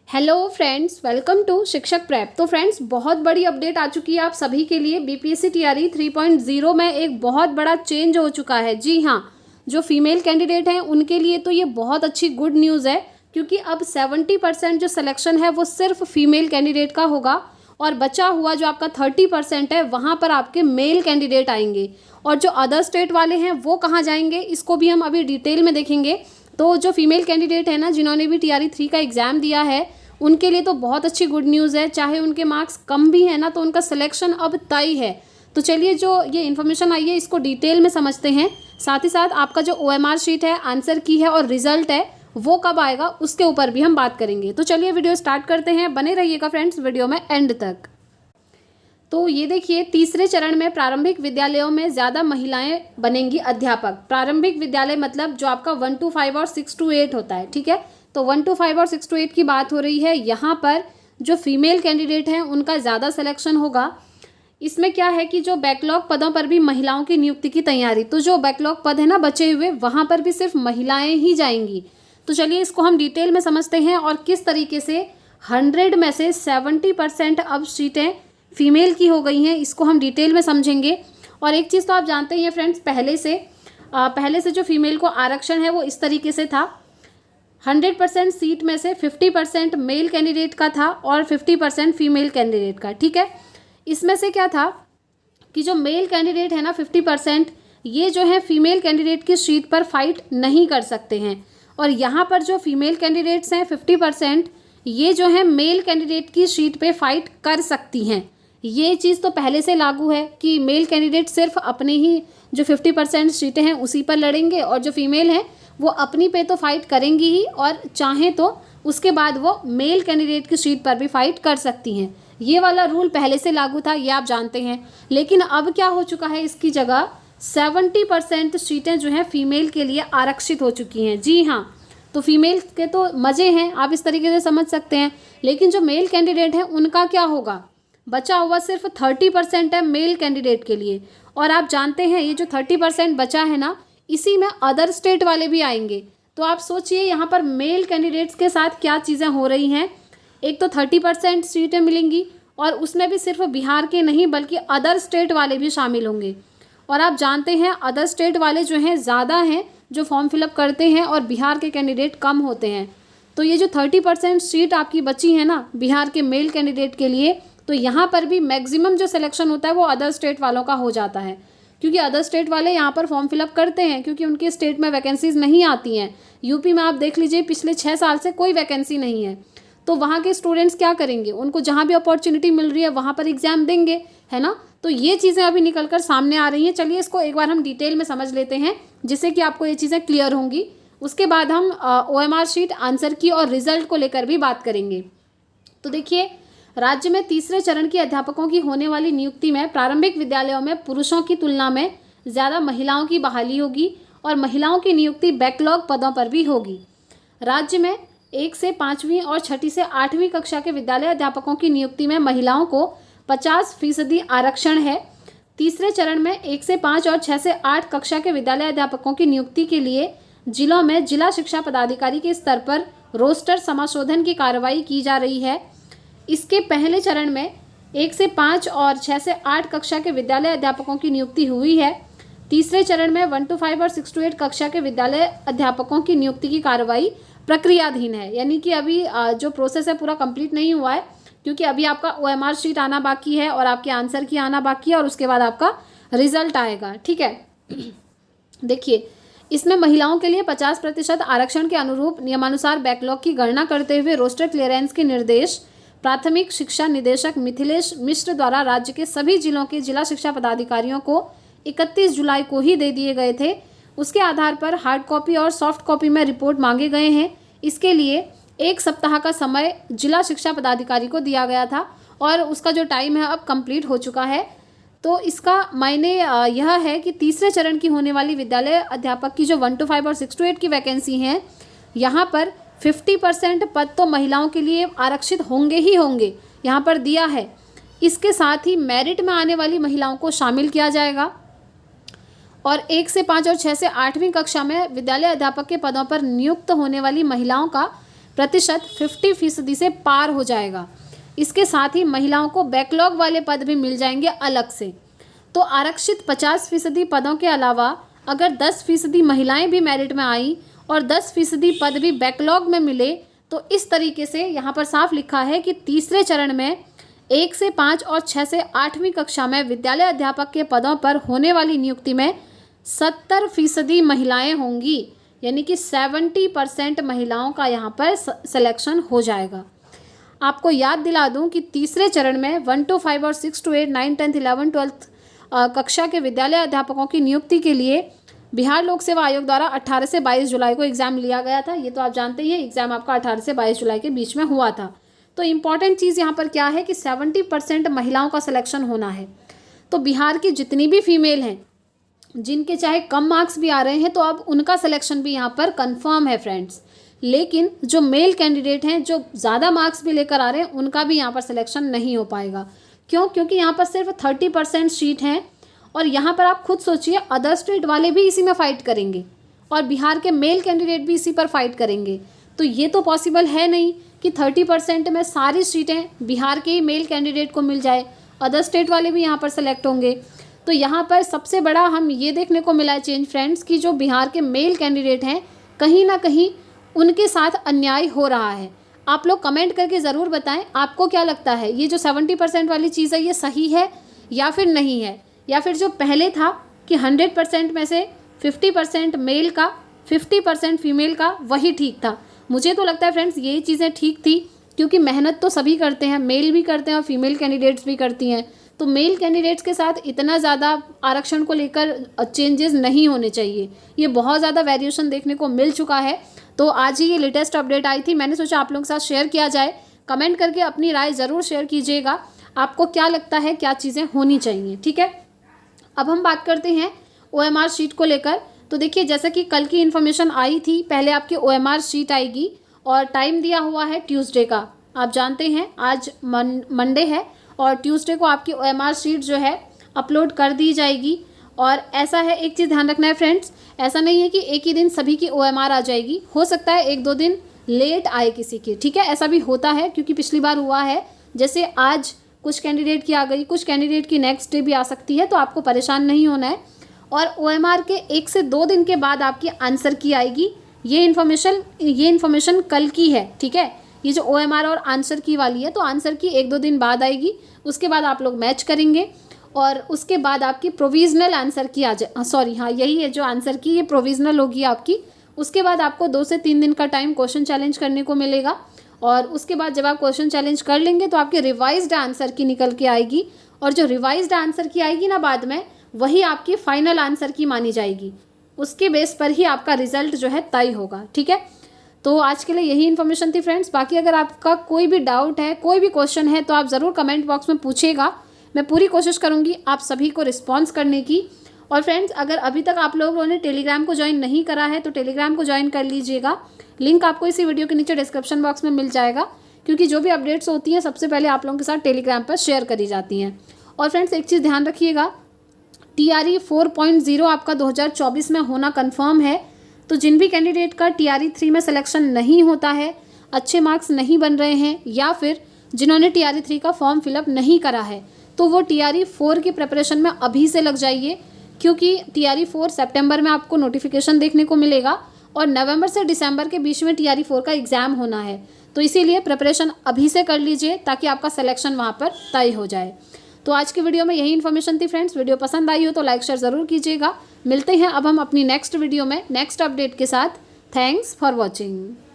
Hello friends, welcome to शिक्षक prep. तो friends, बहुत बड़ी अपडेट आ चुकी है आप सभी के लिए। बीपीएससी टीआरई 3.0 में एक बहुत बड़ा चेंज हो चुका है। जी हाँ, जो फीमेल कैंडिडेट हैं उनके लिए तो ये बहुत अच्छी गुड न्यूज़ है, क्योंकि अब 70% जो सिलेक्शन है वो सिर्फ फीमेल कैंडिडेट का होगा और बचा हुआ जो आपका 30% है वहाँ पर आपके मेल कैंडिडेट आएंगे। और जो अदर स्टेट वाले हैं वो कहाँ जाएंगे, इसको भी हम अभी डिटेल में देखेंगे। तो जो फीमेल कैंडिडेट है ना, जिन्होंने भी टीआरई 3 का एग्ज़ाम दिया है, उनके लिए तो बहुत अच्छी गुड न्यूज़ है। चाहे उनके मार्क्स कम भी है ना, तो उनका सिलेक्शन अब तय है। तो चलिए, जो ये इन्फॉर्मेशन आई है इसको डिटेल में समझते हैं। साथ ही साथ आपका जो ओएमआर शीट है, आंसर की है और रिजल्ट है वो कब आएगा उसके ऊपर भी हम बात करेंगे। तो चलिए वीडियो स्टार्ट करते हैं, बने रहिएगा फ्रेंड्स वीडियो में एंड तक। तो ये देखिए, तीसरे चरण में प्रारंभिक विद्यालयों में ज़्यादा महिलाएं बनेंगी अध्यापक। प्रारंभिक विद्यालय मतलब जो आपका 1 to 5 और 6 to 8 होता है, ठीक है। तो 1 to 5 और 6 to 8 की बात हो रही है। यहाँ पर जो फीमेल कैंडिडेट हैं उनका ज़्यादा सिलेक्शन होगा। इसमें क्या है कि जो बैकलॉग पदों पर भी महिलाओं की नियुक्ति की तैयारी, तो जो बैकलॉग पद है ना बचे हुए, वहाँ पर भी सिर्फ महिलाएं ही जाएंगी। तो चलिए इसको हम डिटेल में समझते हैं और किस तरीके से 100 में से 70% अब सीटें फीमेल की हो गई हैं, इसको हम डिटेल में समझेंगे। और एक चीज़ तो आप जानते ही हैं फ्रेंड्स, पहले से जो फीमेल को आरक्षण है वो इस तरीके से था। 100% सीट में से 50% मेल कैंडिडेट का था और 50% फीमेल कैंडिडेट का, ठीक है। इसमें से क्या था कि जो मेल कैंडिडेट है ना 50%, ये जो है फीमेल कैंडिडेट की सीट पर फाइट नहीं कर सकते हैं। और यहाँ पर जो फीमेल कैंडिडेट्स हैं 50%, ये जो है मेल कैंडिडेट की सीट पे फाइट कर सकती हैं। ये चीज़ तो पहले से लागू है कि मेल कैंडिडेट सिर्फ अपने ही जो 50% सीटें हैं उसी पर लड़ेंगे, और जो फीमेल हैं वो अपनी पे तो फाइट करेंगी ही, और चाहें तो उसके बाद वो मेल कैंडिडेट की सीट पर भी फाइट कर सकती हैं। ये वाला रूल पहले से लागू था, ये आप जानते हैं। लेकिन अब क्या हो चुका है, इसकी जगह 70% सीटें जो हैं फीमेल के लिए आरक्षित हो चुकी हैं। जी हाँ, तो फीमेल के तो मज़े हैं, आप इस तरीके से समझ सकते हैं। लेकिन जो मेल कैंडिडेट हैं उनका क्या होगा, बचा हुआ सिर्फ 30% है मेल कैंडिडेट के लिए। और आप जानते हैं ये जो 30% बचा है ना, इसी में अदर स्टेट वाले भी आएंगे। तो आप सोचिए यहाँ पर मेल कैंडिडेट्स के साथ क्या चीज़ें हो रही हैं। एक तो 30% सीटें मिलेंगी और उसमें भी सिर्फ बिहार के नहीं बल्कि अदर स्टेट वाले भी शामिल होंगे। और आप जानते हैं अदर स्टेट वाले जो हैं ज़्यादा हैं जो फॉर्म फिलअप करते हैं, और बिहार के कैंडिडेट कम होते हैं। तो ये जो 30% सीट आपकी बची है ना बिहार के मेल कैंडिडेट के लिए, तो यहाँ पर भी मैक्सिमम जो सिलेक्शन होता है वो अदर स्टेट वालों का हो जाता है, क्योंकि अदर स्टेट वाले यहाँ पर फॉर्म फिलअप करते हैं, क्योंकि उनके स्टेट में वैकेंसीज नहीं आती हैं। यूपी में आप देख लीजिए, पिछले 6 साल से कोई वैकेंसी नहीं है। तो वहाँ के स्टूडेंट्स क्या करेंगे, उनको जहाँ भी अपॉर्चुनिटी मिल रही है वहाँ पर एग्जाम देंगे, है ना। तो ये चीज़ें अभी निकल कर सामने आ रही हैं। चलिए इसको एक बार हम डिटेल में समझ लेते हैं, जिससे कि आपको ये चीज़ें क्लियर होंगी। उसके बाद हम ओएमआर शीट, आंसर की और रिजल्ट को लेकर भी बात करेंगे। तो देखिए, राज्य में तीसरे चरण की अध्यापकों की होने वाली नियुक्ति में प्रारंभिक विद्यालयों में पुरुषों की तुलना में ज़्यादा महिलाओं की बहाली होगी, और महिलाओं की नियुक्ति बैकलॉग पदों पर भी होगी। राज्य में 1 से 5वीं और 6ठी से 8वीं कक्षा के विद्यालय अध्यापकों की नियुक्ति में महिलाओं को 50% आरक्षण है। तीसरे चरण में 1 से 5 और 6 से 8 कक्षा के विद्यालय अध्यापकों की नियुक्ति के लिए जिलों में जिला शिक्षा पदाधिकारी के स्तर पर रोस्टर समाशोधन की कार्रवाई की जा रही है। इसके पहले चरण में 1 से 5 और 6 से 8 कक्षा के विद्यालय अध्यापकों की नियुक्ति हुई है। तीसरे चरण में 1 to 5 और 6 to 8 कक्षा के विद्यालय अध्यापकों की नियुक्ति की कार्रवाई प्रक्रियाधीन है। यानी कि अभी जो प्रोसेस है पूरा कंप्लीट नहीं हुआ है, क्योंकि अभी आपका ओएमआर शीट आना बाकी है और आपके आंसर की आना बाकी है, और उसके बाद आपका रिजल्ट आएगा, ठीक है। देखिए, इसमें महिलाओं के लिए 50% आरक्षण के अनुरूप नियमानुसार बैकलॉग की गणना करते हुए रोस्टर क्लियरेंस के निर्देश प्राथमिक शिक्षा निदेशक मिथिलेश मिश्र द्वारा राज्य के सभी जिलों के जिला शिक्षा पदाधिकारियों को 31 जुलाई को ही दे दिए गए थे। उसके आधार पर हार्ड कॉपी और सॉफ्ट कॉपी में रिपोर्ट मांगे गए हैं। इसके लिए 1 सप्ताह का समय जिला शिक्षा पदाधिकारी को दिया गया था, और उसका जो टाइम है अब कंप्लीट हो चुका है। तो इसका मायने यह है कि तीसरे चरण की होने वाली विद्यालय अध्यापक की जो 1 to 5 और 6 to 8 की वैकेंसी हैं, यहाँ पर 50% पद तो महिलाओं के लिए आरक्षित होंगे ही होंगे, यहाँ पर दिया है। इसके साथ ही मेरिट में आने वाली महिलाओं को शामिल किया जाएगा, और 1 से 5 और 6 से 8वीं कक्षा में विद्यालय अध्यापक के पदों पर नियुक्त होने वाली महिलाओं का प्रतिशत 50% से पार हो जाएगा। इसके साथ ही महिलाओं को बैकलॉग वाले पद भी मिल जाएंगे अलग से। तो आरक्षित 50% पदों के अलावा अगर 10% महिलाएं भी मेरिट में आई और 10% पद भी बैकलॉग में मिले, तो इस तरीके से यहाँ पर साफ लिखा है कि तीसरे चरण में 1 से 5 और 6 से 8वीं कक्षा में विद्यालय अध्यापक के पदों पर होने वाली नियुक्ति में 70% महिलाएं होंगी, यानी कि 70% महिलाओं का यहाँ पर सिलेक्शन हो जाएगा। आपको याद दिला दूं कि तीसरे चरण में 1 to 5 और 6 to 8, 9, 10, 11, 12 कक्षा के विद्यालय अध्यापकों की नियुक्ति के लिए बिहार लोक सेवा आयोग द्वारा 18 से 22 जुलाई को एग्ज़ाम लिया गया था। ये तो आप जानते ही हैं, एग्ज़ाम आपका 18 से 22 जुलाई के बीच में हुआ था। तो इम्पॉर्टेंट चीज़ यहाँ पर क्या है कि 70% महिलाओं का सिलेक्शन होना है। तो बिहार की जितनी भी फीमेल हैं जिनके चाहे कम मार्क्स भी आ रहे हैं, तो अब उनका सिलेक्शन भी यहाँ पर कन्फर्म है फ्रेंड्स। लेकिन जो मेल कैंडिडेट हैं जो ज़्यादा मार्क्स भी लेकर आ रहे हैं, उनका भी यहाँ पर सिलेक्शन नहीं हो पाएगा। क्यों? क्योंकि यहाँ पर सिर्फ 30% सीट हैं और यहाँ पर आप खुद सोचिए, अदर स्टेट वाले भी इसी में फ़ाइट करेंगे और बिहार के मेल कैंडिडेट भी इसी पर फाइट करेंगे। तो ये तो पॉसिबल है नहीं कि 30% में सारी सीटें बिहार के ही मेल कैंडिडेट को मिल जाए, अदर स्टेट वाले भी यहाँ पर सेलेक्ट होंगे। तो यहाँ पर सबसे बड़ा हम ये देखने को मिला है चेंज फ्रेंड्स कि जो बिहार के मेल कैंडिडेट हैं, कहीं ना कहीं उनके साथ अन्याय हो रहा है। आप लोग कमेंट करके ज़रूर बताएं आपको क्या लगता है, ये जो 70% वाली चीज़ है ये सही है या फिर नहीं है, या फिर जो पहले था कि 100% में से 50% मेल का 50% फीमेल का वही ठीक था। मुझे तो लगता है फ्रेंड्स यही चीज़ें ठीक थी, क्योंकि मेहनत तो सभी करते हैं, मेल भी करते हैं और फीमेल कैंडिडेट्स भी करती हैं। तो मेल कैंडिडेट्स के साथ इतना ज़्यादा आरक्षण को लेकर चेंजेस नहीं होने चाहिए। ये बहुत ज़्यादा वेरिएशन देखने को मिल चुका है। तो आज ही ये लेटेस्ट अपडेट आई थी, मैंने सोचा आप लोगों के साथ शेयर किया जाए। कमेंट करके अपनी राय ज़रूर शेयर कीजिएगा, आपको क्या लगता है क्या चीज़ें होनी चाहिए। ठीक है, अब हम बात करते हैं OMR शीट को लेकर। तो देखिए, जैसा कि कल की इन्फॉर्मेशन आई थी, पहले आपकी OMR शीट आएगी और टाइम दिया हुआ है ट्यूसडे का। आप जानते हैं आज मंडे है और ट्यूसडे को आपकी OMR शीट जो है अपलोड कर दी जाएगी। और ऐसा है, एक चीज़ ध्यान रखना है फ्रेंड्स, ऐसा नहीं है कि एक ही दिन सभी की OMR आ जाएगी, हो सकता है 1-2 दिन लेट आए किसी की। ठीक है, ऐसा भी होता है, क्योंकि पिछली बार हुआ है, जैसे आज कुछ कैंडिडेट की आ गई, कुछ कैंडिडेट की नेक्स्ट डे भी आ सकती है, तो आपको परेशान नहीं होना है। और OMR के 1 से 2 दिन के बाद आपकी आंसर की आएगी। ये इन्फॉर्मेशन कल की है। ठीक है, ये जो OMR और आंसर की वाली है, तो आंसर की 1-2 दिन बाद आएगी। उसके बाद आप लोग मैच करेंगे और उसके बाद आपकी प्रोविज़नल आंसर की यही है जो आंसर की, ये प्रोविज़नल होगी आपकी। उसके बाद आपको 2 से 3 दिन का टाइम क्वेश्चन चैलेंज करने को मिलेगा और उसके बाद जब आप क्वेश्चन चैलेंज कर लेंगे तो आपके रिवाइज्ड आंसर की निकल के आएगी। और जो रिवाइज्ड आंसर की आएगी ना बाद में, वही आपकी फाइनल आंसर की मानी जाएगी। उसके बेस पर ही आपका रिजल्ट जो है तय होगा। ठीक है, तो आज के लिए यही इन्फॉर्मेशन थी फ्रेंड्स। बाकी अगर आपका कोई भी डाउट है, कोई भी क्वेश्चन है, तो आप ज़रूर कमेंट बॉक्स में पूछिएगा। मैं पूरी कोशिश करूँगी आप सभी को रिस्पॉन्स करने की। और फ्रेंड्स, अगर अभी तक आप लोगों ने टेलीग्राम को ज्वाइन नहीं करा है तो टेलीग्राम को ज्वाइन कर लीजिएगा। लिंक आपको इसी वीडियो के नीचे डिस्क्रिप्शन बॉक्स में मिल जाएगा, क्योंकि जो भी अपडेट्स होती हैं सबसे पहले आप लोगों के साथ टेलीग्राम पर शेयर करी जाती हैं। और फ्रेंड्स, एक चीज़ ध्यान रखिएगा, TRE 4.0 आपका 2024 में होना कन्फर्म है। तो जिन भी कैंडिडेट का TRE 3 में सिलेक्शन नहीं होता है, अच्छे मार्क्स नहीं बन रहे हैं, या फिर जिन्होंने TRE 3 का फॉर्म फिलअप नहीं करा है, तो वो TRE 4 की प्रिपरेशन में अभी से लग जाइए, क्योंकि TRE 4 सितंबर में आपको नोटिफिकेशन देखने को मिलेगा और नवंबर से दिसंबर के बीच में TRE 4 का एग्ज़ाम होना है। तो इसीलिए प्रिपरेशन अभी से कर लीजिए ताकि आपका सिलेक्शन वहाँ पर तय हो जाए। तो आज की वीडियो में यही इन्फॉर्मेशन थी फ्रेंड्स। वीडियो पसंद आई हो तो लाइक शेयर ज़रूर कीजिएगा। मिलते हैं अब हम अपनी नेक्स्ट वीडियो में नेक्स्ट अपडेट के साथ। Thanks for watching.